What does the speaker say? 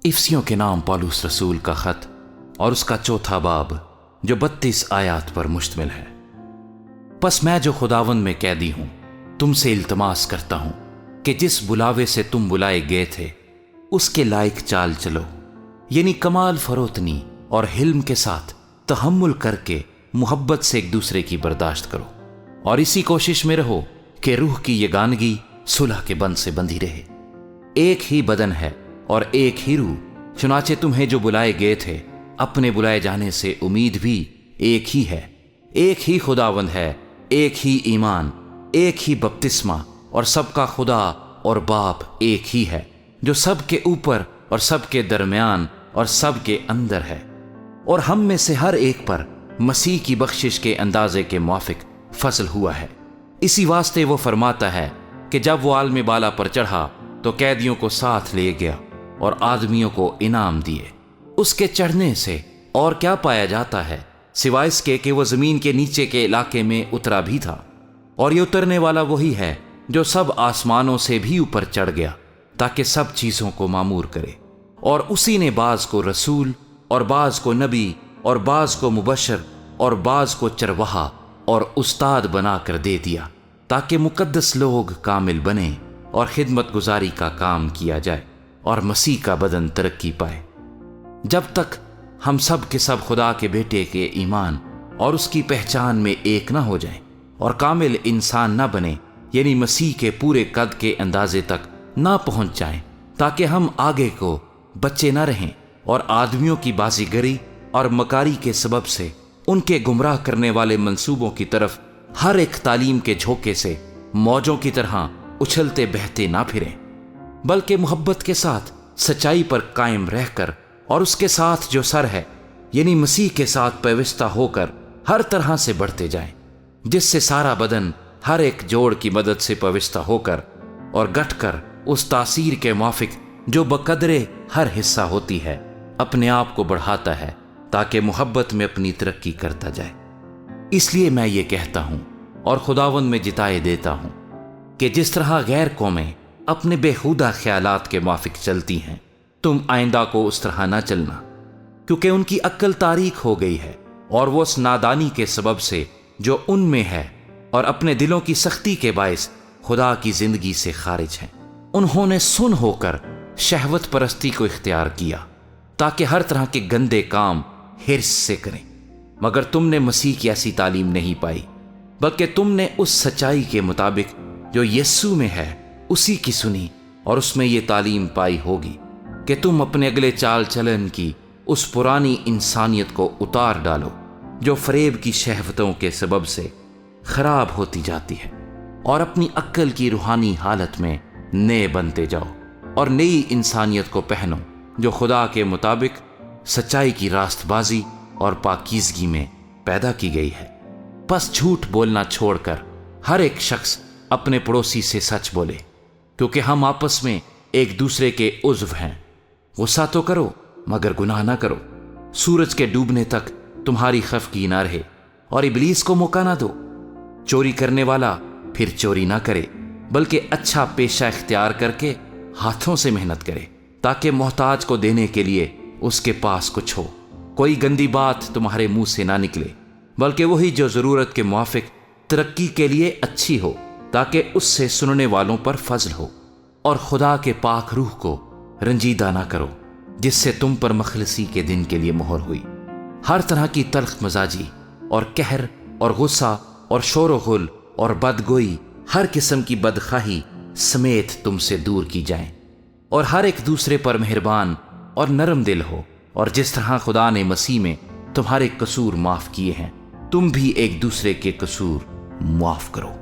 افسیوں کے نام پالوس رسول کا خط اور اس کا چوتھا باب جو 32 آیات پر مشتمل ہے۔ پس میں جو خداوند میں قیدی ہوں تم سے التماس کرتا ہوں کہ جس بلاوے سے تم بلائے گئے تھے اس کے لائق چال چلو، یعنی کمال فروتنی اور حلم کے ساتھ تحمل کر کے محبت سے ایک دوسرے کی برداشت کرو، اور اسی کوشش میں رہو کہ روح کی یگانگی صلح کے بند سے بندھی رہے۔ ایک ہی بدن ہے اور ایک ہی روح، چنانچہ تمہیں جو بلائے گئے تھے اپنے بلائے جانے سے امید بھی ایک ہی ہے۔ ایک ہی خداوند ہے، ایک ہی ایمان، ایک ہی بپتسمہ، اور سب کا خدا اور باپ ایک ہی ہے، جو سب کے اوپر اور سب کے درمیان اور سب کے اندر ہے، اور ہم میں سے ہر ایک پر مسیح کی بخشش کے اندازے کے موافق فضل ہوا ہے۔ اسی واسطے وہ فرماتا ہے کہ جب وہ عالم بالا پر چڑھا تو قیدیوں کو ساتھ لے گیا اور آدمیوں کو انعام دیے۔ اس کے چڑھنے سے اور کیا پایا جاتا ہے سوائے اس کے کہ وہ زمین کے نیچے کے علاقے میں اترا بھی تھا، اور یہ اترنے والا وہی ہے جو سب آسمانوں سے بھی اوپر چڑھ گیا تاکہ سب چیزوں کو معمور کرے۔ اور اسی نے بعض کو رسول اور بعض کو نبی اور بعض کو مبشر اور بعض کو چرواہا اور استاد بنا کر دے دیا تاکہ مقدس لوگ کامل بنیں اور خدمت گزاری کا کام کیا جائے اور مسیح کا بدن ترقی پائے، جب تک ہم سب کے سب خدا کے بیٹے کے ایمان اور اس کی پہچان میں ایک نہ ہو جائیں اور کامل انسان نہ بنے، یعنی مسیح کے پورے قد کے اندازے تک نہ پہنچ جائیں، تاکہ ہم آگے کو بچے نہ رہیں اور آدمیوں کی بازی گری اور مکاری کے سبب سے ان کے گمراہ کرنے والے منصوبوں کی طرف ہر ایک تعلیم کے جھوکے سے موجوں کی طرح اچھلتے بہتے نہ پھریں، بلکہ محبت کے ساتھ سچائی پر قائم رہ کر اور اس کے ساتھ جو سر ہے یعنی مسیح کے ساتھ پیوستہ ہو کر ہر طرح سے بڑھتے جائیں، جس سے سارا بدن ہر ایک جوڑ کی مدد سے پیوستہ ہو کر اور گٹھ کر اس تاثیر کے موافق جو بقدرے ہر حصہ ہوتی ہے اپنے آپ کو بڑھاتا ہے تاکہ محبت میں اپنی ترقی کرتا جائے۔ اس لیے میں یہ کہتا ہوں اور خداوند میں جتائے دیتا ہوں کہ جس طرح غیر قومیں اپنے بےہودہ خیالات کے موافق چلتی ہیں، تم آئندہ کو اس طرح نہ چلنا، کیونکہ ان کی عقل تاریک ہو گئی ہے اور وہ اس نادانی کے سبب سے جو ان میں ہے اور اپنے دلوں کی سختی کے باعث خدا کی زندگی سے خارج ہیں۔ انہوں نے سن ہو کر شہوت پرستی کو اختیار کیا تاکہ ہر طرح کے گندے کام حرص سے کریں، مگر تم نے مسیح کی ایسی تعلیم نہیں پائی، بلکہ تم نے اس سچائی کے مطابق جو یسوع میں ہے اسی کی سنی اور اس میں یہ تعلیم پائی ہوگی کہ تم اپنے اگلے چال چلن کی اس پرانی انسانیت کو اتار ڈالو جو فریب کی شہوتوں کے سبب سے خراب ہوتی جاتی ہے، اور اپنی عقل کی روحانی حالت میں نئے بنتے جاؤ اور نئی انسانیت کو پہنو جو خدا کے مطابق سچائی کی راست بازی اور پاکیزگی میں پیدا کی گئی ہے۔ پس جھوٹ بولنا چھوڑ کر ہر ایک شخص اپنے پڑوسی سے سچ بولے، کیونکہ ہم آپس میں ایک دوسرے کے عضو ہیں۔ غصہ تو کرو مگر گناہ نہ کرو، سورج کے ڈوبنے تک تمہاری خفگی نہ رہے، اور ابلیس کو موقع نہ دو۔ چوری کرنے والا پھر چوری نہ کرے، بلکہ اچھا پیشہ اختیار کر کے ہاتھوں سے محنت کرے تاکہ محتاج کو دینے کے لیے اس کے پاس کچھ ہو۔ کوئی گندی بات تمہارے منہ سے نہ نکلے، بلکہ وہی جو ضرورت کے موافق ترقی کے لیے اچھی ہو، تاکہ اس سے سننے والوں پر فضل ہو۔ اور خدا کے پاک روح کو رنجیدہ نہ کرو جس سے تم پر مخلصی کے دن کے لیے مہر ہوئی۔ ہر طرح کی تلخ مزاجی اور قہر اور غصہ اور شور و غل اور بدگوئی، ہر قسم کی بدخواہی سمیت تم سے دور کی جائیں، اور ہر ایک دوسرے پر مہربان اور نرم دل ہو، اور جس طرح خدا نے مسیح میں تمہارے قصور معاف کیے ہیں تم بھی ایک دوسرے کے قصور معاف کرو۔